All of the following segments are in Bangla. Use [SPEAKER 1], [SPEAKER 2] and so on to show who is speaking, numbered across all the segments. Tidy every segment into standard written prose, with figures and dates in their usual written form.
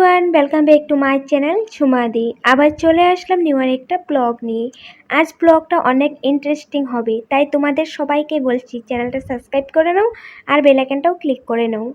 [SPEAKER 1] Everyone, welcome back to my channel Jhumadi. আবার চলে আসলাম নিউ একটা ব্লগ নিয়ে। আজ ব্লগটা অনেক ইন্টারেস্টিং হবে, তাই তোমাদের সবাইকে বলছি চ্যানেলটা সাবস্ক্রাইব করে নাও আর বেল আইকনটাও ক্লিক করে নাও।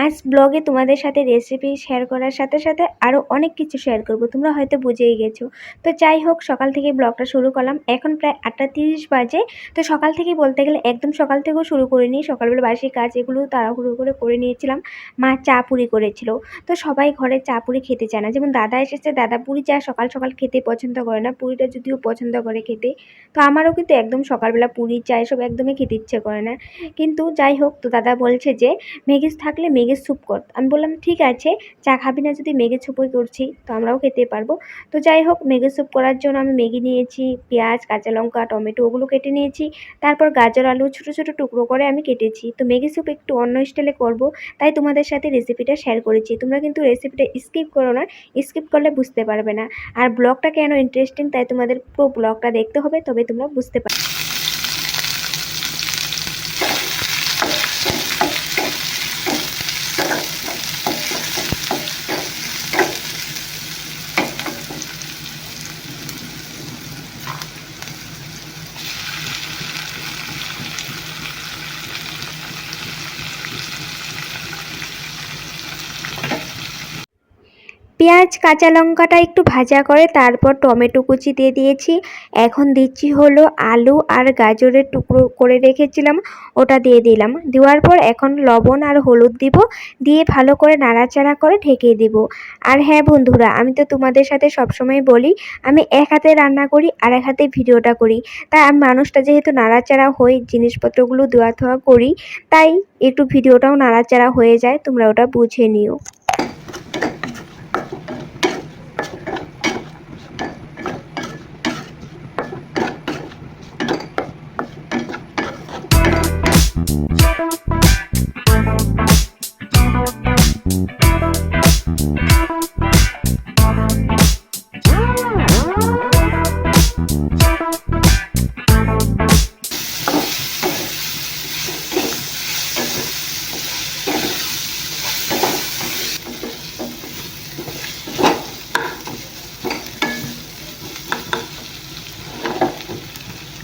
[SPEAKER 1] আজ ব্লগে তোমাদের সাথে রেসিপি শেয়ার করার সাথে সাথে আরও অনেক কিছু শেয়ার করব, তোমরা হয়তো বুঝেই গেছো। তো যাই হোক, সকাল থেকে ব্লগটা শুরু করলাম। এখন প্রায় 8:30 বাজে। তো সকাল থেকে বলতে গেলে একদম সকাল থেকেও শুরু করিনি, সকালবেলা বাসি কাজ এগুলো তাড়াহুড়ো করে নিয়েছিলাম। মা চা পুরি করেছিল। তো সবাই ঘরে চা পুরি খেতে চায় না, যেমন দাদা এসেছে, দাদা পুরি চা সকাল সকাল খেতে পছন্দ করে না, পুরিটা যদিও পছন্দ করে খেতে। তো আমারও কিন্তু একদম সকালবেলা পুরি চা এসব একদমই খেতে ইচ্ছে করে না। কিন্তু যাই হোক, তো দাদা বলছে যে মেগিস থাকলে মেগির স্যুপ কর। আমি বললাম ঠিক আছে, চা খাবি না যদি মেগির স্যুপই করছি, তো আমরাও খেতে পারবো। তো যাই হোক, মেগির স্যুপ করার জন্য আমি ম্যাগি নিয়েছি, পেঁয়াজ, কাঁচা লঙ্কা, টমেটো ওগুলো কেটে নিয়েছি। তারপর গাজর আলু ছোটো ছোটো টুকরো করে আমি কেটেছি। তো ম্যাগি স্যুপ একটু অন্য স্টাইলে করবো, তাই তোমাদের সাথে রেসিপিটা শেয়ার করেছি। তোমরা কিন্তু রেসিপিটা স্কিপ করো না, স্কিপ করলে বুঝতে পারবে না। আর ব্লগটা কেন ইন্টারেস্টিং, তাই তোমাদের পুরো ব্লগটা দেখতে হবে, তবে তোমরা বুঝতে পারবে। পেঁয়াজ কাঁচা লঙ্কাটা একটু ভাজা করে তারপর টমেটো কুচি দিয়ে দিয়েছি। এখন দিচ্ছি হলো আলু আর গাজরের টুকরো করে রেখেছিলাম, ওটা দিয়ে দিলাম। দেওয়ার পর এখন লবণ আর হলুদ দিব, দিয়ে ভালো করে নাড়াচাড়া করে ঢেকে দিব। আর হ্যাঁ বন্ধুরা, আমি তো তোমাদের সাথে সবসময় বলি আমি এক হাতে রান্না করি আর এক হাতে ভিডিওটা করি। তাই আমি মানুষটা যেহেতু নাড়াচাড়া হই, জিনিসপত্রগুলো ধোয়া ধোয়া করি, তাই একটু ভিডিওটাও নাড়াচাড়া হয়ে যায়, তোমরা ওটা বুঝে নিও।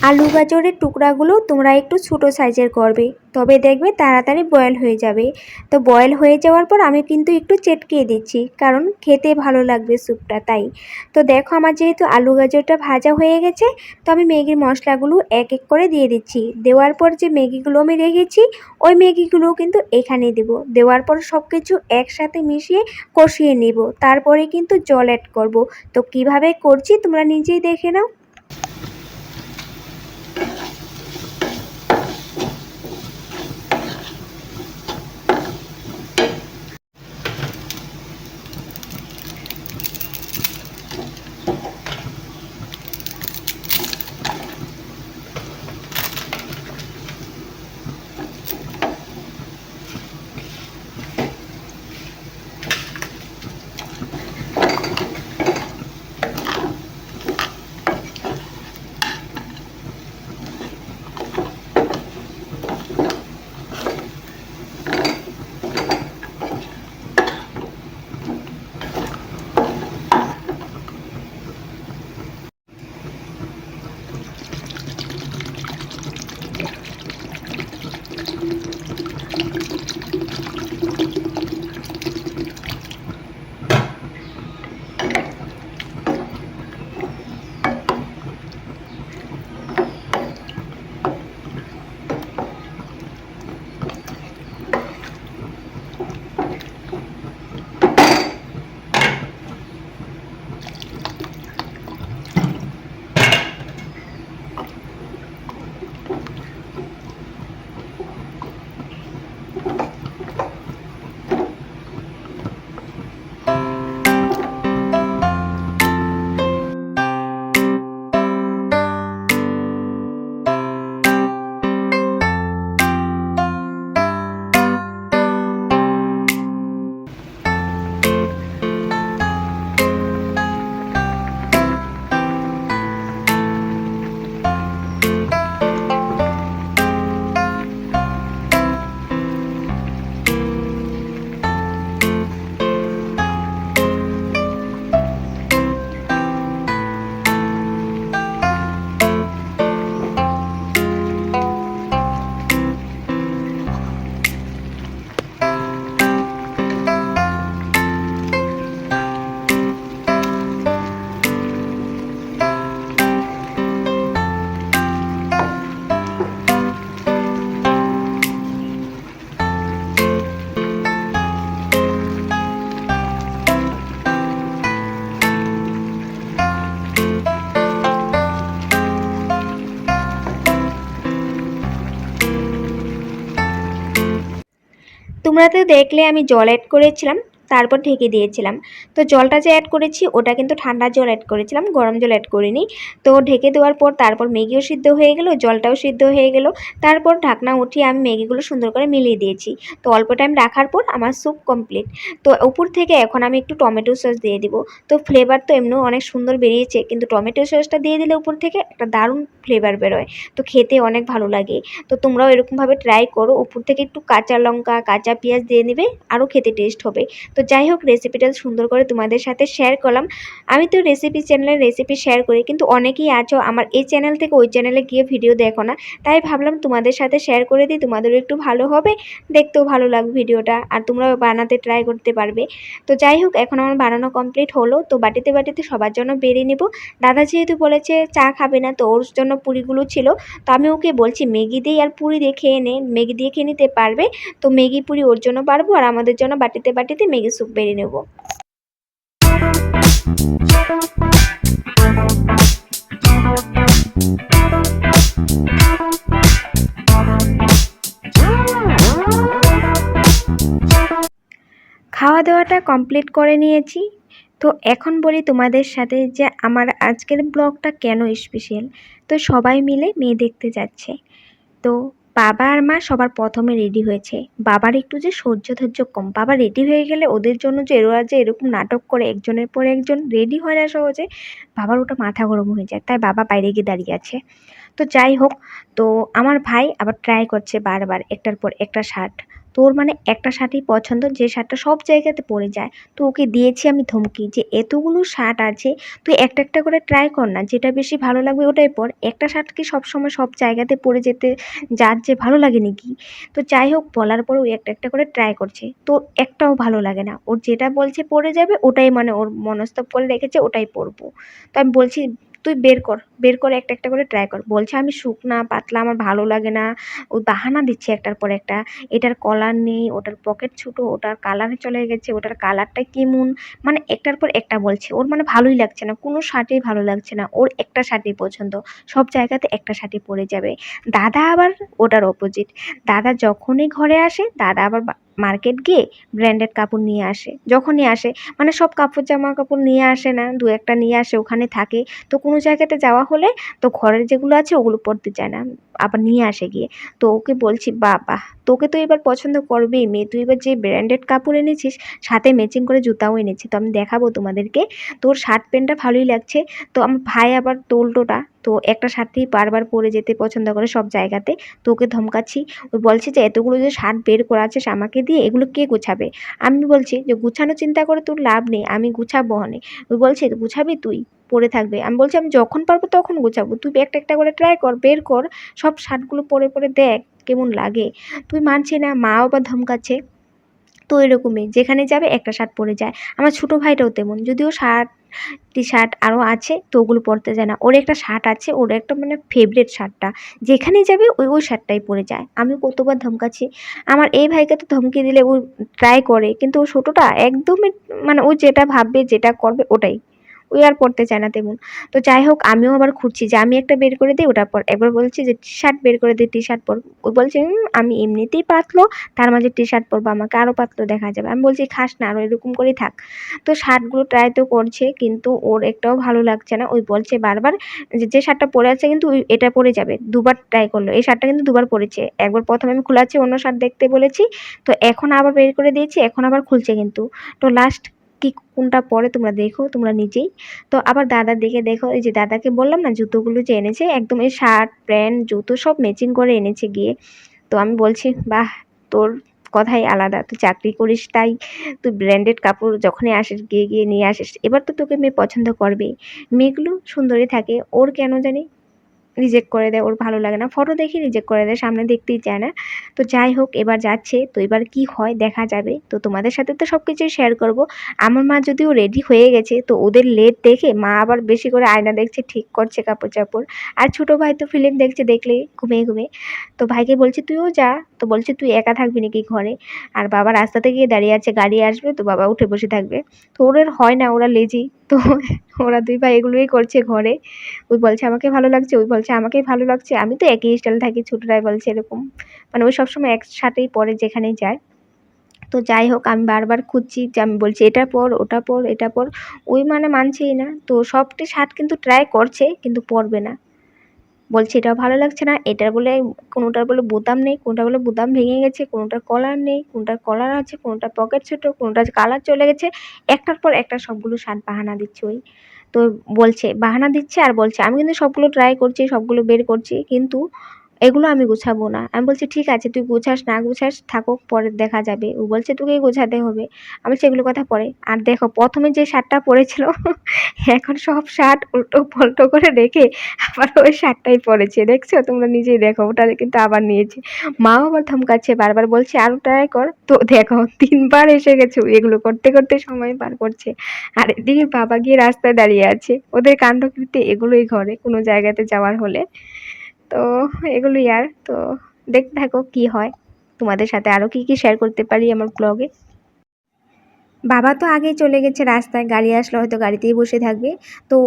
[SPEAKER 1] আলু গাজরের টুকরাগুলো তোমরা একটু ছোটো সাইজের করবে, তবে দেখবে তাড়াতাড়ি বয়েল হয়ে যাবে। তো বয়েল হয়ে যাওয়ার পর আমি কিন্তু একটু চেটকিয়ে দিচ্ছি, কারণ খেতে ভালো লাগবে স্যুপটা, তাই। তো দেখো, আমার যেহেতু আলু গাজরটা ভাজা হয়ে গেছে, তো আমি ম্যাগির মশলাগুলো এক এক করে দিয়ে দিচ্ছি। দেওয়ার পর যে ম্যাগিগুলো আমি রেখেছি, ওই ম্যাগিগুলো কিন্তু এখানে দেব। দেওয়ার পর সব কিছু একসাথে মিশিয়ে কষিয়ে নিব, তারপরে কিন্তু জল অ্যাড করব। তো কিভাবে করছি তোমরা নিজেই দেখে নাও। তোমরা তো দেখলে আমি জল অ্যাড করেছিলাম, তারপর ঢেকে দিয়েছিলাম। তো জলটা যে অ্যাড করেছি ওটা কিন্তু ঠান্ডা জল অ্যাড করেছিলাম, গরম জল অ্যাড করিনি। তো ঢেকে দেওয়ার পর তারপর ম্যাগিও সিদ্ধ হয়ে গেল, জলটাও সিদ্ধ হয়ে গেল। তারপর ঢাকনা উঠিয়ে আমি ম্যাগিগুলো সুন্দর করে মিলিয়ে দিয়েছি। তো অল্প টাইম রাখার পর আমার স্যুপ কমপ্লিট। তো উপর থেকে এখন আমি একটু টমেটো সস দিয়ে দিব। তো ফ্লেভার তো এমনিও অনেক সুন্দর বেরিয়েছে, কিন্তু টমেটো সসটা দিয়ে দিলে উপর থেকে একটা দারুণ ফ্লেভার বেরোয়, তো খেতে অনেক ভালো লাগে। তো তোমরাও এরকমভাবে ট্রাই করো, উপর থেকে একটু কাঁচা লঙ্কা কাঁচা পেঁয়াজ দিয়ে নেবে, আরও খেতে টেস্ট হবে। তো যাই হোক, রেসিপিটা সুন্দর করে তোমাদের সাথে শেয়ার করলাম। আমি তো রেসিপি চ্যানেলে রেসিপি শেয়ার করি, কিন্তু অনেকেই আছো আমার এই চ্যানেল থেকে ওই চ্যানেলে গিয়ে ভিডিও দেখো না, তাই ভাবলাম তোমাদের সাথে শেয়ার করে দিই, তোমাদেরও একটু ভালো হবে, দেখতেও ভালো লাগবে ভিডিওটা, আর তোমরাও বানাতে ট্রাই করতে পারবে। তো যাই হোক, এখন আমার বানানো কমপ্লিট হলো। তো বাটিতে বাটিতে সবার জন্য বেরিয়ে নেব। দাদা যেহেতু বলেছে চা খাবে না, তো ওর জন্য পুরিগুলো ছিল। তো আমি ওকে বলছি ম্যাগি দিয়ে আর পুরি দিয়ে খেয়ে নে, ম্যাগি দিয়ে খেয়ে নিতে পারবে। তো ম্যাগি পুরি ওর জন্য পারবো, আর আমাদের জন্য বাটিতে বাটিতে ম্যাগি স্যুপ বেরিয়ে নেব। খাওয়া দাওয়াটা কমপ্লিট করে নিয়েছি। তো এখন বলি তোমাদের সাথে যে আমার আজকের ব্লগটা কেন স্পেশাল। তো সবাই মিলে মেয়ে দেখতে যাচ্ছে। তো বাবা আর মা সবার প্রথমে রেডি হয়েছে। বাবার একটু যে সহ্য ধৈর্য কম, বাবা রেডি হয়ে গেলে ওদের জন্য যে এরা যে এরকম নাটক করে একজনের পর একজন রেডি হয় না সহজে, বাবার ওটা মাথা গরম হয়ে যায়, তাই বাবা বাইরে গিয়ে দাঁড়িয়ে আছে। তো যাই হোক, তো আমার ভাই আবার ট্রাই করছে বারবার একটার পর একটা শার্ট। তোর মানে একটা শার্টই পছন্দ, যে শার্টটা সব জায়গাতে পরে যায়। তো ওকে দিয়েছি আমি ধমকি যে এতগুলো শার্ট আছে, তুই একটা একটা করে ট্রাই কর না, যেটা বেশি ভালো লাগবে ওটাই পর। একটা শার্ট কি সবসময় সব জায়গাতে পরে যেতে যার যে ভালো লাগে নাকি। তো যাই হোক, বলার পর ওই একটা একটা করে ট্রাই করছে, তো একটাও ভালো লাগে না। ওর যেটা বলছে পরে যাবে ওটাই, মানে ওর মনস্তব করে রেখেছে ওটাই পরবো। তো আমি বলছি তুই বের করে একটা একটা করে ট্রাই কর। বলছে আমি শুকনা পাতলা আমার ভালো লাগে না। ওই বাহানা দিচ্ছে একটার পর একটা, এটার কলার নেই, ওটার পকেট ছোটো, ওটার কালার চলে গেছে, ওটার কালারটা কেমন, মানে একটার পর একটা বলছে। ওর মানে ভালোই লাগছে না, কোনো শার্টই ভালো লাগছে না, ওর একটা শার্টই পছন্দ, সব জায়গাতে একটা শার্টই পরে যাবে। দাদা আবার ওটার অপোজিট। দাদা যখনই ঘরে আসে, দাদা আবার মার্কেট গিয়ে ব্র্যান্ডেড কাপড় নিয়ে আসে, যখনই আসে, মানে সব কাপড় জামা কাপড় নিয়ে আসে না, দু একটা নিয়ে আসে, ওখানে থাকে। তো কোনো জায়গাতে যাওয়া হলে তো ঘরের যেগুলো আছে ওগুলো পরতে চায় না, আবার নিয়ে আসে গিয়ে। তো ওকে বলছি বাবা, তোকে তো এবার পছন্দ করবেই মেয়ে, তুই এবার যে ব্র্যান্ডেড কাপড় এনেছিস সাথে ম্যাচিং করে জুতাও এনেছি, তো আমি দেখাবো তোমাদেরকে। তোর শার্ট প্যান্টটা ভালোই লাগছে। তো আমার ভাই আবার তো উল্টোটা, তো একটা শার্টই বারবার পরে যেতে পছন্দ করে সব জায়গাতে। তো ওকে ধমকাচ্ছি, ওই বলছে যে এতগুলো যে শার্ট বের করা আছে আমাকে দিয়ে, এগুলো কে গুছাবে। আমি বলছি যে গুছানো চিন্তা করে তোর লাভ নেই, আমি গুছাবো অনেক। ওই বলছে গুছাবি তুই, পরে থাকবে। আমি বলছি আমি যখন পারবো তখন গুছাবো, তুই একটা একটা করে ট্রাই কর, বের কর সব শার্টগুলো পরে পরে দেখ কেমন লাগে। তুই মানছি না, মাও বা ধমকাচ্ছে। তো এরকমই যেখানে যাবে একটা শার্ট পরে যায়। আমার ছোটো ভাইটাও তেমন, যদিও শার্ট টি শার্ট আরও আছে তো ওগুলো পরতে যায় না। ওর একটা শার্ট আছে, ওর একটা মানে ফেভারিট শার্টটা, যেখানেই যাবে ওই শার্টটাই পরে যায়। আমি কতবার ধমকাচ্ছি। আমার এই ভাইকে তো ধমকি দিলে ও ট্রাই করে, কিন্তু ও ছোটোটা একদমই, মানে ও যেটা ভাববে যেটা করবে ওটাই, ওই আর পড়তে চায় না তেমন। তো যাই হোক, আমিও আবার খুঁজছি যে আমি একটা বের করে দিই ওটা পর। একবার বলছি যে টি শার্ট বের করে দিই, টি শার্ট পর। ও বলছে আমি এমনিতেই পাতলো, তার মাঝে টি শার্ট পরবো, আমাকে আরও পাতলো দেখা যাবে। আমি বলছি খাস না, আরও এরকম করেই থাক। তো শার্টগুলো ট্রাই তো করছে, কিন্তু ওর একটাও ভালো লাগছে না। ওই বলছে বারবার যে শার্টটা পরে আছে কিন্তু এটা পরে যাবে। দুবার ট্রাই করলো, এই শার্টটা কিন্তু দুবার পরেছে। একবার প্রথমে আমি খোলাচ্ছি অন্য শার্ট দেখতে বলেছি, তো এখন আবার বের করে দিয়েছি, এখন আবার খুলছে কিন্তু। তো লাস্ট কি কোনটা পরে তোমরা দেখো তোমরা নিজেই। তো আবার দাদার দিকে দেখো, এই যে দাদাকে বললাম না জুতোগুলো যে এনেছে, একদম এই শার্ট প্যান্ট জুতো সব ম্যাচিং করে এনেছে গিয়ে। তো আমি বলছি বাহ, তোর কথাই আলাদা, তুই চাকরি করিস তাই তুই ব্র্যান্ডেড কাপড় যখনই আসিস গিয়ে গিয়ে নিয়ে আসিস। এবার তো তোকে মেয়ে পছন্দ করবেই। মেয়েগুলো সুন্দরী থাকে, ওর কেন জানি রিজেক্ট করে দেয়, ওর ভালো লাগে না, ফটো দেখে রিজেক্ট করে দেয়, সামনে দেখতেই চায় না। তো যাই হোক, এবার যাচ্ছে, তো এবার কি হয় দেখা যাবে। তো তোমাদের সাথে তো সব কিছুই শেয়ার করব। আমার মা যদিও রেডি হয়ে গেছে, তো ওদের লেট দেখে মা আবার বেশি করে আয়না দেখছে, ঠিক করছে কাপড় চাপড়। আর ছোটো ভাই তো ফিল্ম দেখছে, দেখলে ঘুমিয়ে ঘুমিয়ে। তো ভাইকে বলছি তুইও যা, তো বলছে তুই একা থাকবি নাকি ঘরে। আর বাবা রাস্তাতে গিয়ে দাঁড়িয়ে আছে, গাড়ি আসবে তো বাবা উঠে বসে থাকবে। তো ওদের হয় না, ওরা লেজি। তো ওরা দুই ভাই এগুলোই করছে ঘরে। ওই বলছে আমাকে ভালো লাগছে, ওই বলছে আমাকেই ভালো লাগছে। আমি তো একই স্টাইল থাকি, ছোটরাই বলছে এরকম, মানে ওই সবসময় একসাথেই পরে যেখানেই যায়। তো যাই হোক আমি বারবার খুঁজছি, যে আমি বলছি এটা পর ওটা পর এটা পর, ওই মানে মানছেই না। তো সবটি শার্ট কিন্তু ট্রাই করছে কিন্তু পরবে না, বলছে এটাও ভালো লাগছে না, এটার বলে কোনোটার বলে বোতাম নেই, কোনোটা বলে বোতাম ভেঙে গেছে, কোনোটার কলার নেই, কোনোটার কলার আছে, কোনোটার পকেট ছোট, কোনোটার কালার চলে গেছে। একটার পর একটা সবগুলো শার্ট বাহানা দিচ্ছে ওই। তো বলছে বাহানা দিচ্ছে আর বলছে আমি কিন্তু সবগুলো ট্রাই করছি, সবগুলো বের করছি, কিন্তু এগুলো আমি গোছাবো না। আমি বলছি ঠিক আছে তুই গোছাস না গোছাস থাকুক, পরে দেখা যাবে। ও বলছে তোকেই গোছাতে হবে। আমি বলছি এগুলো কথা পরে। আর দেখো প্রথমে যে শার্টটা পরেছিল এখন সব শার্ট উল্টো পাল্টো করে রেখে আবার ওই শার্টটাই পরেছে, দেখছো তোমরা নিজেই দেখো, ওটা কিন্তু আবার নিয়েছে। মাও আবার ধমকাচ্ছে, বারবার বলছে আরো ট্রাই কর। তো দেখো ৩ বার এসে গেছে, এগুলো করতে করতে সময় পার করছে। আর এদিকে বাবা গিয়ে রাস্তায় দাঁড়িয়ে আছে, ওদের কাণ্ডকীর্তি এগুলোই ঘরে কোনো জায়গাতে যাওয়ার হলে। তো এগুলোই আর। তো দেখতে থাকো কি হয়, তোমাদের সাথে আরো কি কি শেয়ার করতে পারি আমার ব্লগে। বাবা তো আগেই চলে গেছে রাস্তায়, গাড়ি আসলে হয়তো গাড়িতেই বসে থাকবে। তো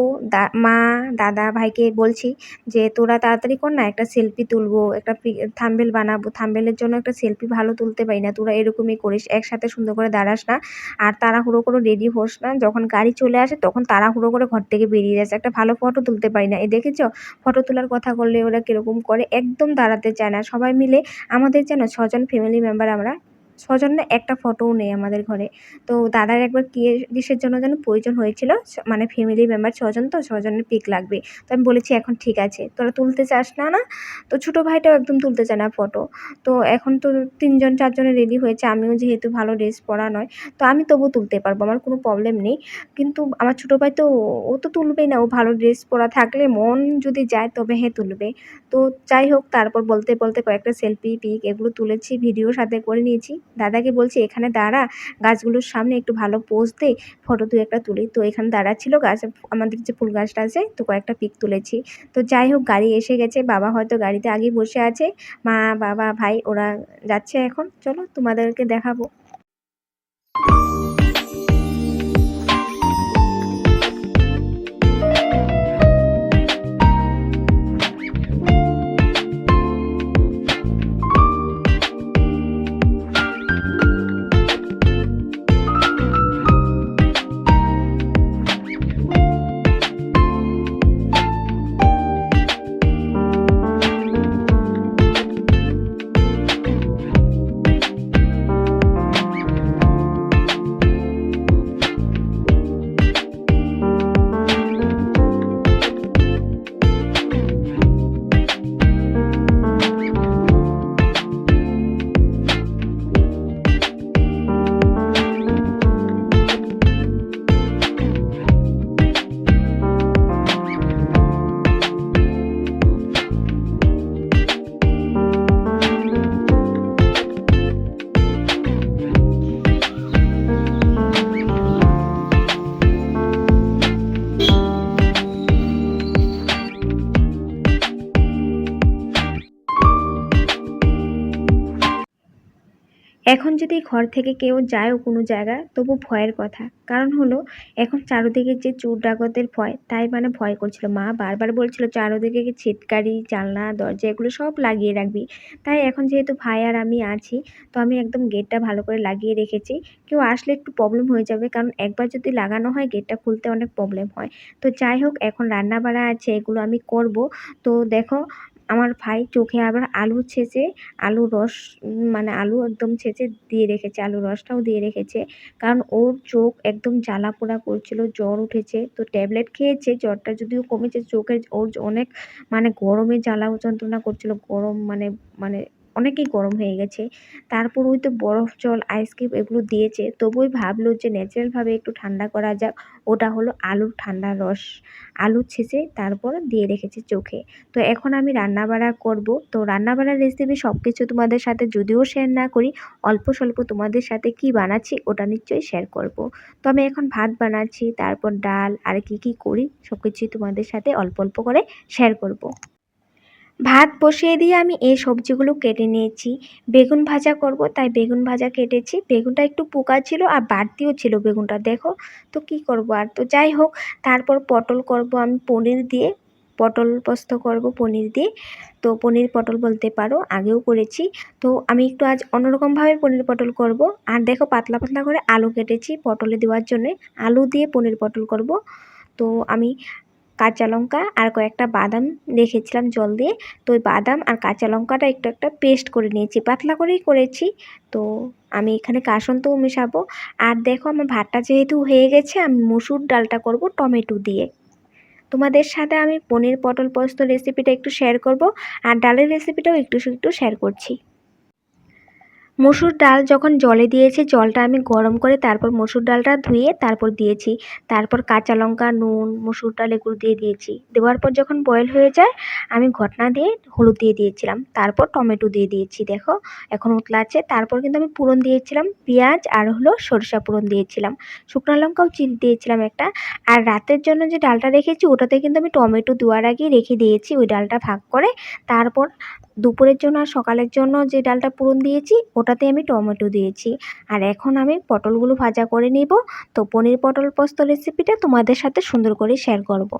[SPEAKER 1] মা দাদা ভাইকে বলছি যে তোরা তাড়াতাড়ি কর না, একটা সেলফি তুলবো, একটা থাম্বনেল বানাবো, থাম্বনেলের জন্য একটা সেলফি ভালো তুলতে পারি না, তোরা এরকমই করিস, একসাথে সুন্দর করে দাঁড়াস না, আর তাড়াহুড়ো করে রেডি হোস না, যখন গাড়ি চলে আসে তখন তাড়াহুড়ো করে ঘর থেকে বেরিয়ে যাচ্ছে, একটা ভালো ফটো তুলতে পারি না। দেখেছো ফটো তোলার কথা বললে ওরা কিরকম করে, একদম দাঁড়াতে চায় না। সবাই মিলে আমাদের যেন 6জন ফ্যামিলি মেম্বার, আমরা 6জন না, একটা ফটোও নেই আমাদের ঘরে। তো দাদার একবার কিসের জন্য যেন প্রয়োজন হয়েছিল, মানে ফ্যামিলি মেম্বার 6জন, তো 6জনের পিক লাগবে। তো আমি বলেছি এখন ঠিক আছে তোরা তুলতে চাস না না। তো ছোটো ভাইটাও একদম তুলতে চায় না ফটো। তো এখন তো 3জন 4জনে রেডি হয়েছে, আমিও যেহেতু ভালো ড্রেস পরা নয়, তো আমি তবু তুলতে পারবো, আমার কোনো প্রবলেম নেই। কিন্তু আমার ছোটো ভাই তো, ও তো তুলবেই না, ও ভালো ড্রেস পরা থাকলে মন যদি যায় তবে তুলবে। তো যাই হোক, তারপর বলতে বলতে কয়েকটা সেলফি পিক এগুলো তুলেছি, ভিডিও সাথে করে নিয়েছি। দাদাকে বলছি এখানে দাঁড়া, গাছগুলোর সামনে একটু ভালো পোজ দে, ফটো তুই একটা তুলি। তো এখানে দাঁড়াচ্ছিল গাছ, আমাদের যে ফুল গাছটা আছে, তো কয়েকটা পিক তুলেছি। তো যাই হোক গাড়ি এসে গেছে, বাবা হয়তো গাড়িতে আগেই বসে আছে, মা বাবা ভাই ওরা যাচ্ছে এখন, চলো তোমাদেরকে দেখাবো। এখন যদি ঘর থেকে কেউ যায়ও কোনো জায়গায়, তবু ভয়ের কথা, কারণ হলো এখন চারদিকে যে চোর ডাকাতের ভয়, তাই মানে ভয় করছিল। মা বারবার বলছিল চারদিকে ছিটকারি জানলা দরজা এগুলো সব লাগিয়ে রাখবি। তাই এখন যেহেতু ভাই আর আমি আছি, তো আমি একদম গেটটা ভালো করে লাগিয়ে রেখেছি। কেউ আসলে একটু প্রবলেম হয়ে যাবে, কারণ একবার যদি লাগানো হয় গেটটা খুলতে অনেক প্রবলেম হয়। তো যাই হোক এখন রান্না বাড়া আছে, এগুলো আমি করব। তো দেখো আমার ভাই চোখে আবার আলু ছেঁচে, আলুর রস, মানে আলু একদম ছেঁচে দিয়ে রেখেছে, আলুর রসটাও দিয়ে রেখেছে, কারণ ওর চোখ একদম জ্বালা পোড়া করছিল, জ্বর উঠেছে। তো ট্যাবলেট খেয়েছে, জ্বরটা যদিও কমেছে, চোখের ওর অনেক মানে গরমে জ্বালা যন্ত্রণা করছিল, গরম মানে মানে অনেকই গরম হয়ে গেছে। তারপর ওই তো বরফ জল আইসক্রিম এগুলো দিয়েছে, তবুই ভাবলো যে ন্যাচারালভাবে একটু ঠান্ডা করা যাক। ওটা হলো আলুর ঠান্ডা রস, আলু ছেঁচে তারপর দিয়ে রেখেছে চোখে। তো এখন আমি রান্নাবাড়া করব। তো রান্নাবাড়ার রেসিপি সব কিছু তোমাদের সাথে যদিও শেয়ার না করি, অল্প স্বল্প তোমাদের সাথে কি বানাচ্ছি ওটা নিশ্চয়ই শেয়ার করব। তো আমি এখন ভাত বানাচ্ছি, তারপর ডাল আর কি কি করি সব কিছুই তোমাদের সাথে অল্প অল্প করে শেয়ার করব। ভাত বসিয়ে দিয়ে আমি এই সবজিগুলো কেটে নিয়েছি, বেগুন ভাজা করব তাই বেগুন ভাজা কেটেছি। বেগুনটা একটু পোকা ছিল আর বাড়তিও ছিল বেগুনটা, দেখো। তো কি করব আর, তো যাই হোক, তারপর পটল করব আমি পনির দিয়ে। পটল পোস্ত করব পনির দিয়ে। তো পনির পটল বলতে পারো, আগেও করেছি। তো আমি একটু আজ অন্যরকমভাবে পনির পটল করব। আর দেখো পাতলা পাতলা করে আলু কেটেছি পটলে দেওয়ার জন্য, আলু দিয়ে পনির পটল করব। তো আমি কাঁচা লঙ্কা আর কয়েকটা বাদাম রেখেছিলাম জল দিয়ে, তো ওই বাদাম আর কাঁচা লঙ্কাটা একটু একটা পেস্ট করে নিয়েছি, পাতলা করেই করেছি। তো আমি এখানে কাসুন্দিও মেশাবো। আর দেখো আমার ভাতটা যেহেতু হয়ে গেছে, আমি মসুর ডালটা করব টমেটো দিয়ে। তোমাদের সাথে আমি পনির পটল পোস্ত রেসিপিটা একটু শেয়ার করব, আর ডালের রেসিপিটাও একটু একটু শেয়ার করছি। মসুর ডাল যখন জলে দিয়েছি, জলটা আমি গরম করে তারপর মসুর ডালটা ধুয়ে তারপর দিয়েছি। তারপর কাঁচা লঙ্কা, নুন, মসুর ডাল এগুলো দিয়ে দিয়েছি। দেওয়ার পর যখন বয়েল হয়ে যায়, আমি ঘটনা দিয়ে হলুদ দিয়ে দিয়েছিলাম। তারপর টমেটো দিয়ে দিয়েছি, দেখো এখন উতলাচ্ছে। তারপর কিন্তু আমি পুরন দিয়েছিলাম, পেঁয়াজ আর সরষা পুরন দিয়েছিলাম, শুকনো লঙ্কাও চিড়ে দিয়েছিলাম একটা। আর রাতের জন্য যে ডালটা রেখেছি, ওটাতে কিন্তু আমি টমেটো দেওয়ার আগেই রেখে দিয়েছি, ওই ডালটা ভাগ করে। তারপর দুপুরের জন্য আর সকালের জন্য যে ডালটা পুরন দিয়েছি, ওটাতে আমি টমেটো দিয়েছি। আর এখন আমি পটলগুলো ভাজা করে নিব। তো পনির পটল পোস্ত রেসিপিটা তোমাদের সাথে সুন্দর করে শেয়ার করব।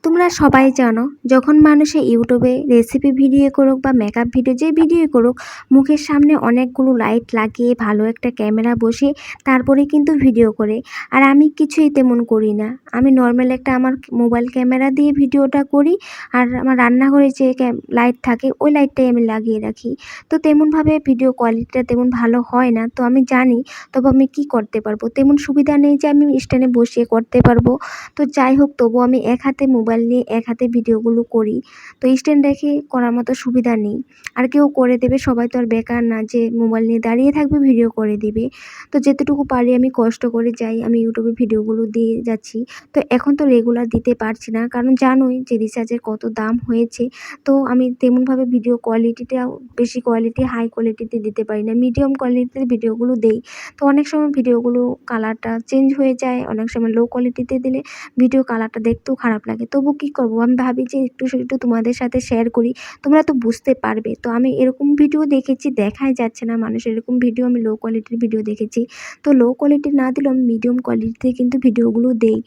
[SPEAKER 1] তোমরা সবাই জানো, যখন মানুষে ইউটিউবে রেসিপি ভিডিও করুক বা মেকআপ ভিডিও যে ভিডিও করুক, মুখের সামনে অনেকগুলো লাইট লাগিয়ে ভালো একটা ক্যামেরা বসে তারপরে কিন্তু ভিডিও করে। আর আমি কিছুই তেমন করি না, আমি নর্মাল একটা আমার মোবাইল ক্যামেরা দিয়ে ভিডিওটা করি। আর আমার রান্নাঘরে যে লাইট থাকে, ওই লাইটটাই আমি লাগিয়ে রাখি। তো তেমনভাবে ভিডিও কোয়ালিটিটা তেমন ভালো হয় না, তো আমি জানি। তবে আমি কি করতে পারবো, তেমন সুবিধা নেই যে আমি স্ট্যান্ডে বসিয়ে করতে পারবো। তো যাই হোক, তবু আমি এক হাতে মোবাইল নিয়ে এক হাতে ভিডিওগুলো করি। তো স্ট্যান্ড রেখে করার মতো সুবিধা নেই। আর কেউ করে দেবে, সবাই তো আর বেকার না যে মোবাইল নিয়ে দাঁড়িয়ে থাকবে ভিডিও করে দিবে। তো যেতটুকু পারি আমি কষ্ট করে যাই, আমি ইউটিউবে ভিডিওগুলো দিয়ে যাচ্ছি। তো এখন তো রেগুলার দিতে পারছি না, কারণ জানোই যে রিচার্জের কত দাম হয়েছে। তো আমি তেমনভাবে ভিডিও কোয়ালিটিটাও বেশি কোয়ালিটি হাই কোয়ালিটিতে দিতে পারি না, মিডিয়াম কোয়ালিটিতে ভিডিওগুলো দেই। তো অনেক সময় ভিডিওগুলো কালারটা চেঞ্জ হয়ে যায়, অনেক সময় লো কোয়ালিটিতে দিলে ভিডিও কালারটা দেখতেও খারাপ লাগে। তবু কি করব, আমি ভাবি যে একটু একটু তোমাদের সাথে শেয়ার করি, তোমরা তো বুঝতে পারবে। তো আমি এরকম ভিডিও দেখেছি, দেখাই যাচ্ছে না মানুষ, এরকম ভিডিও আমি লো কোয়ালিটির ভিডিও দেখেছি। তো লো কোয়ালিটি না দিলেও আমি মিডিয়াম কোয়ালিটিতে কিন্তু ভিডিওগুলো দেই।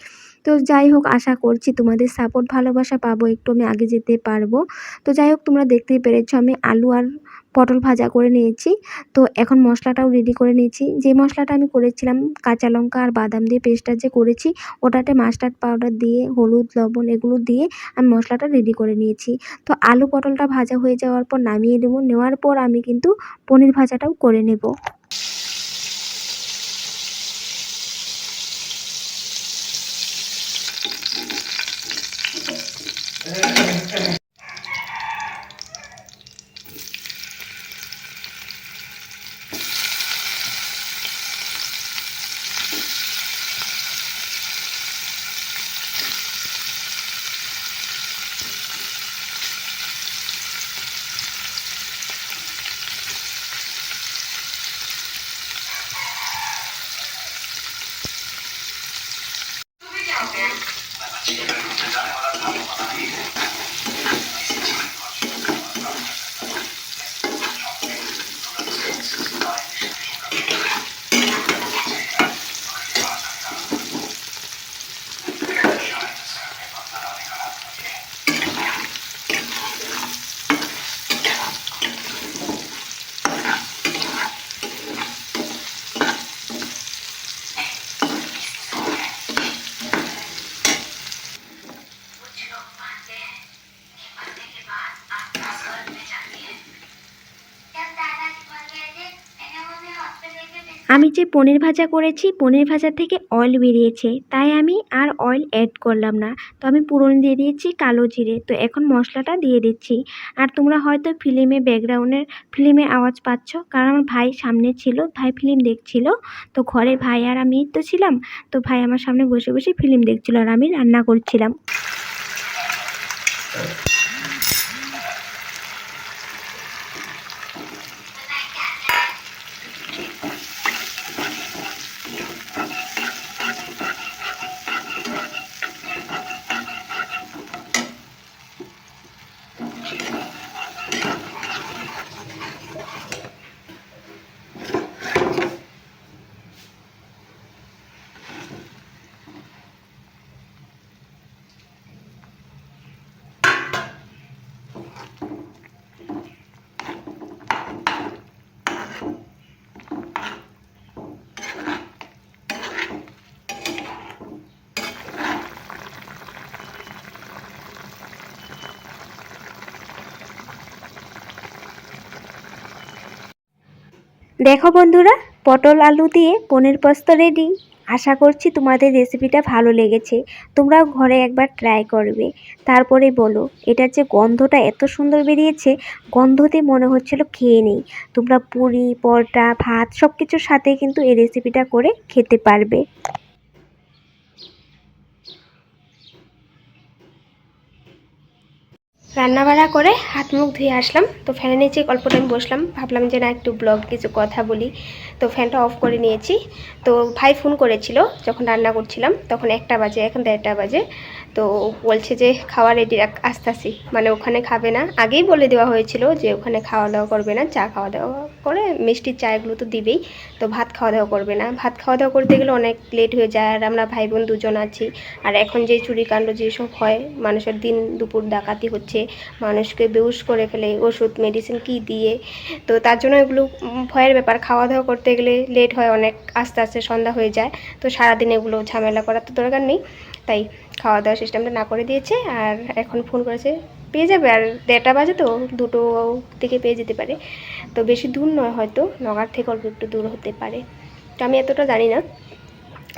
[SPEAKER 1] তো যাই হোক, আশা করছি তোমাদের সাপোর্ট ভালোবাসা পাবো, একটু আমি আগে যেতে পারবো। তো যাই হোক, তোমরা দেখতেই পেরেছো আমি আলু আর পটল ভাজা করে নিয়েছি। তো এখন মশলাটাও রেডি করে নিয়েছি। যে মশলাটা আমি করেছিলাম কাঁচা লঙ্কা আর বাদাম দিয়ে পেস্টটা যে করেছি, ওটাতে মাস্টার্ড পাউডার দিয়ে হলুদ লবণ এগুলো দিয়ে আমি মশলাটা রেডি করে নিয়েছি। তো আলু পটলটা ভাজা হয়ে যাওয়ার পর নামিয়ে নেব, নেওয়ার পর আমি কিন্তু পনির ভাজাটাও করে নেব। আমি যে পনির ভাজা করেছি, পনির ভাজা থেকে অয়েল বেরিয়েছে, তাই আমি আর অয়েল অ্যাড করলাম না। তো আমি পুরন দিয়ে দিয়েছি কালো জিরে। তো এখন মশলাটা দিয়ে দিচ্ছি। আর তোমরা হয়তো ব্যাকগ্রাউন্ডের ফিল্মের আওয়াজ পাচ্ছ, কারণ আমার ভাই সামনে ছিল, ভাই ফিল্ম দেখছিল। তো ঘরে ভাই আর আমি তো ছিলাম, তো ভাই আমার সামনে বসে বসে ফিল্ম দেখছিল আর আমি রান্না করছিলাম। দেখো বন্ধুরা, পটল আলু দিয়ে পনির পোস্ত রেডি। আশা করছি তোমাদের রেসিপিটা ভালো লেগেছে। তোমরাও ঘরে একবার ট্রাই করবে, তারপরে বলো। এটার যে গন্ধটা এত সুন্দর বেরিয়েছে, গন্ধতে মনে হচ্ছিল খেয়ে নেই। তোমরা পুরি, পরোটা, ভাত সব কিছুর সাথে কিন্তু এই রেসিপিটা করে খেতে পারবে। রান্নাবাড়া করে হাত মুখ ধুয়ে আসলাম। তো ফ্যানের নিচে অল্প টাইম বসলাম, ভাবলাম যে না একটু ব্লগ কিছু কথা বলি। তো ফ্যানটা অফ করে নিয়েছি। তো ভাই ফোন করেছিল যখন রান্না করছিলাম, তখন 1টা বাজে, এখন 1:30টা বাজে। তো বলছে যে খাওয়া রেডি রাখ, আসতেছি। মানে ওখানে খাবে না, আগেই বলে দেওয়া হয়েছিল যে ওখানে খাওয়া দাওয়া করবে না, চা খাওয়া দাওয়া করে, মিষ্টির চায়গুলো তো দিবেই। তো ভাত খাওয়া দাওয়া করবে না, ভাত খাওয়া দাওয়া করতে গেলে অনেক লেট হয়ে যায়। আর আমরা ভাই বোন দুজন আছি। আর এখন যে চুরিকাণ্ড যেসব হয়, মানুষের দিন দুপুর ডাকাতি হচ্ছে, মানুষকে বেহুশ করে ফেলে ওষুধ মেডিসিন কি দিয়ে। তো তার জন্য এগুলো ভয়ের ব্যাপার। খাওয়া দাওয়া করতে গেলে লেট হয় অনেক, আস্তে আস্তে সন্ধ্যা হয়ে যায়। তো সারাদিন এগুলো ঝামেলা করার তো দরকার নেই, তাই খাওয়া দাওয়ার সিস্টেমটা না করে দিয়েছে। আর এখন ফোন করেছে, পেয়ে যাবে। আর 1:30টা বাজে, তো 2টো থেকে পেয়ে যেতে পারে। তো বেশি দূর নয়, হয়তো নগর থেকে অল্প একটু দূর হতে পারে, তো আমি এতটা জানি না।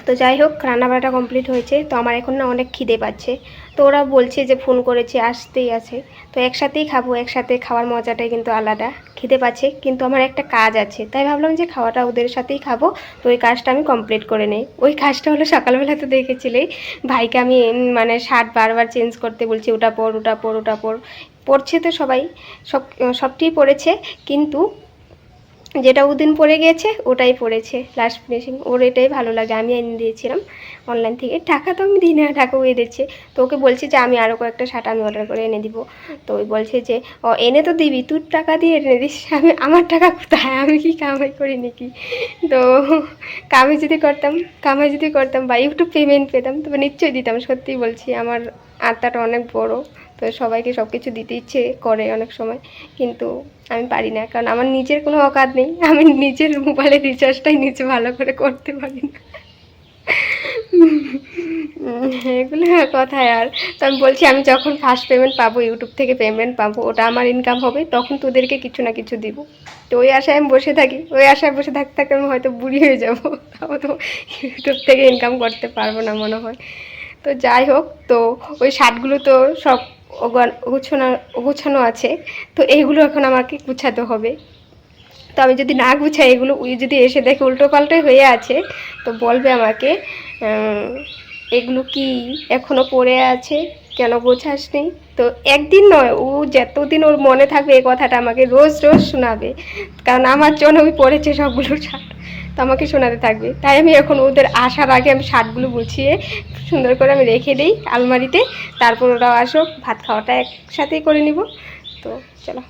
[SPEAKER 1] তো যাই হোক, রান্নাবাড়াটা কমপ্লিট হয়েছে। তো আমার এখন না অনেক খিদে পাচ্ছে। তো ওরা বলছে যে ফোন করেছে, আসতেই আছে। তো একসাথেই খাবো, একসাথে খাওয়ার মজাটাই কিন্তু আলাদা। খিদে পাচ্ছে, কিন্তু আমার একটা কাজ আছে, তাই ভাবলাম যে খাওয়াটা ওদের সাথেই খাবো। তো ওই কাজটা আমি কমপ্লিট করে নেই। ওই কাজটা হলো, সকালবেলা তো দেখেছিলেই ভাইকে আমি মানে শার্ট বারবার চেঞ্জ করতে বলছি, ওটা পর, ওটা পর, ওটা পর। পড়ছে তো সবাই, সবটিই পড়েছে, কিন্তু যেটা ওদিন পরে গিয়েছে ওটাই পড়েছে লাস্ট ফিনিশিং। ওর এটাই ভালো লাগে, আমি এনে দিয়েছিলাম অনলাইন থেকে। টাকা তো আমি দিই না, টাকা ওই দিচ্ছে। তো ওকে বলছি যে আমি আরও কয়েকটা শার্ট আমি অর্ডার করে এনে দিব। তো ওই বলছে যে ও এনে তো দিবি, তুই টাকা দিয়ে এনে দিস। আমি, আমার টাকা কোথায়, আমি কি কামাই করি নাকি? তো কামাই যদি করতাম বা ইউটিউব পেমেন্ট পেতাম, তবে নিশ্চয়ই দিতাম। সত্যিই বলছি, আমার আত্মাটা অনেক বড়। তো সবাইকে সব কিছু দিতে ইচ্ছে করে অনেক সময়, কিন্তু আমি পারি না, কারণ আমার নিজের কোনো অকাত নেই। আমি নিজের মোবাইলের রিচার্জটাই নিজে ভালো করে করতে পারি না। এগুলো কথায়। আর তো আমি বলছি, আমি যখন ফার্স্ট পেমেন্ট পাবো, ইউটিউব থেকে পেমেন্ট পাবো, ওটা আমার ইনকাম হবে, তখন তোদেরকে কিছু না কিছু দিব। তো ওই আশায় আমি বসে থাকি, ওই আশায় বসে থাকতে থাকতে আমি হয়তো বুড়ি হয়ে যাবো, তাও তো ইউটিউব থেকে ইনকাম করতে পারবো না মনে হয়। তো যাই হোক, তো ওই শার্টগুলো তো সব গোছানো আছে। তো এইগুলো এখন আমাকে গুছাতে হবে। তো আমি যদি না গুছাই, এগুলো যদি এসে দেখে উল্টো পাল্টাই হয়ে আছে, তো বলবে আমাকে এগুলো কি এখনো পড়ে আছে, কেন গোছাসনি? তো একদিন নয়, ও যতদিন ওর মনে থাকবে এই কথাটা আমাকে রোজ রোজ শোনাবে, কারণ আমার জন্য ওই পড়েছে সবগুলো শার্ট। তো আমাকে শোনাতে থাকবে। তাই আমি এখন ওদের আসার আগে আমি শার্টগুলো গুছিয়ে সুন্দর করে আমি রেখে দিই আলমারিতে। তারপর ওরাও আসুক, ভাত খাওয়াটা একসাথেই করে নিব। তো চলো।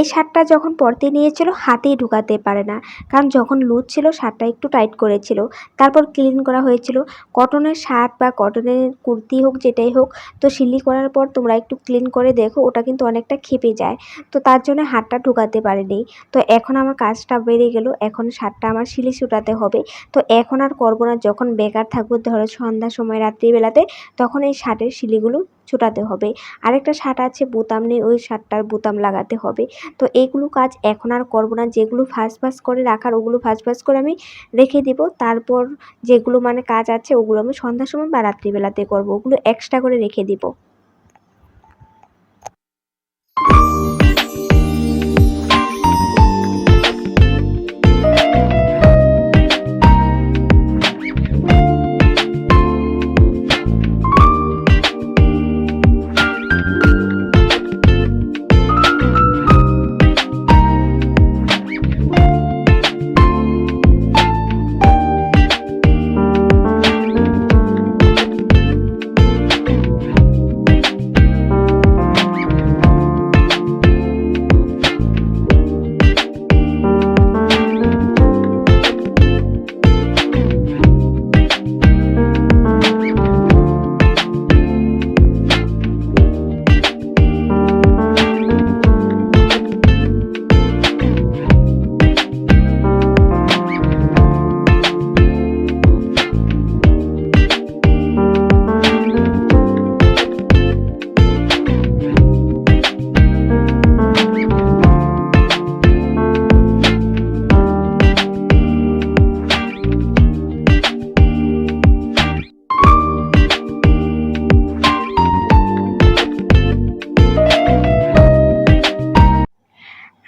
[SPEAKER 1] এই শার্টটা যখন পরতে নিয়েছিল হাতেই ঢুকাতে পারে না, কারণ যখন লুজ ছিল শার্টটা একটু টাইট করেছিল। তারপর ক্লিন করা হয়েছিল। কটনের শার্ট বা কটনের কুর্তি হোক যেটাই হোক, তো সিলি করার পর তোমরা একটু ক্লিন করে দেখো, ওটা কিন্তু অনেকটা খেপে যায়। তো তার জন্য হাতটা ঢুকাতে পারিনি। তো এখন আমার কাজটা বেড়ে গেল, এখন শার্টটা আমার সিলি সুটাতে হবে। তো এখন আর করবো না, যখন বেকার থাকবো ধরো সন্ধ্যার সময় রাত্রিবেলাতে, তখন এই শার্টের সিলিগুলো ছুটাতে হবে। আরেকটা শার্ট আছে বোতাম নেই, ওই শার্টটার বোতাম লাগাতে হবে। তো এইগুলো কাজ এখন আর করবো না, যেগুলো ফাঁস ফাঁস করে রাখার ওগুলো ফাঁস ফাঁস করে আমি রেখে দিব। তারপর যেগুলো মানে কাজ আছে ওগুলো আমি সন্ধ্যার সময় বা রাত্রিবেলাতে করবো, ওগুলো এক্সট্রা করে রেখে দিব।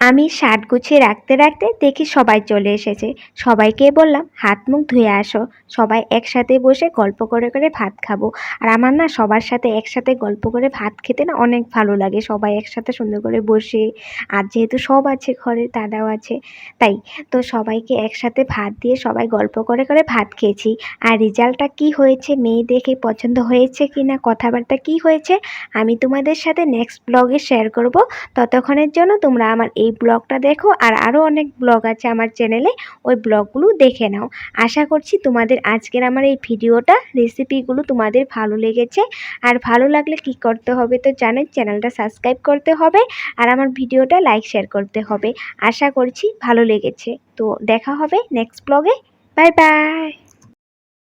[SPEAKER 1] আমি শার্ট গুছিয়ে রাখতে রাখতে দেখি সবাই চলে এসেছে। সবাইকে বললাম হাত মুখ ধুয়ে আসো, সবাই একসাথে বসে গল্প করে করে ভাত খাবো। আর আমার না সবার সাথে একসাথে গল্প করে ভাত খেতে না অনেক ভালো লাগে, সবাই একসাথে সুন্দর করে বসে। আর যেহেতু সব আছে ঘরে, দাদাও আছে, তাই তো সবাইকে একসাথে ভাত দিয়ে সবাই গল্প করে করে ভাত খেয়েছি। আর রেজাল্টটা কি হয়েছে, মেয়ে দেখে পছন্দ হয়েছে কি না, কথাবার্তা কি হয়েছে, আমি তোমাদের সাথে নেক্সট ব্লগে শেয়ার করব। ততক্ষণের জন্য তোমরা আমার এই ব্লগটা দেখো, আর আরও অনেক ব্লগ আছে আমার চ্যানেলে, ওই ব্লগগুলো দেখে নাও। আশা করছি তোমাদের আজকের আমার এই ভিডিওটা, রেসিপিগুলো তোমাদের ভালো লেগেছে। আর ভালো লাগলে কি করতে হবে তো জানোই, চ্যানেলটা সাবস্ক্রাইব করতে হবে আর আমার ভিডিওটা লাইক শেয়ার করতে হবে। আশা করছি ভালো লেগেছে। তো দেখা হবে নেক্সট ব্লগে। Bye bye.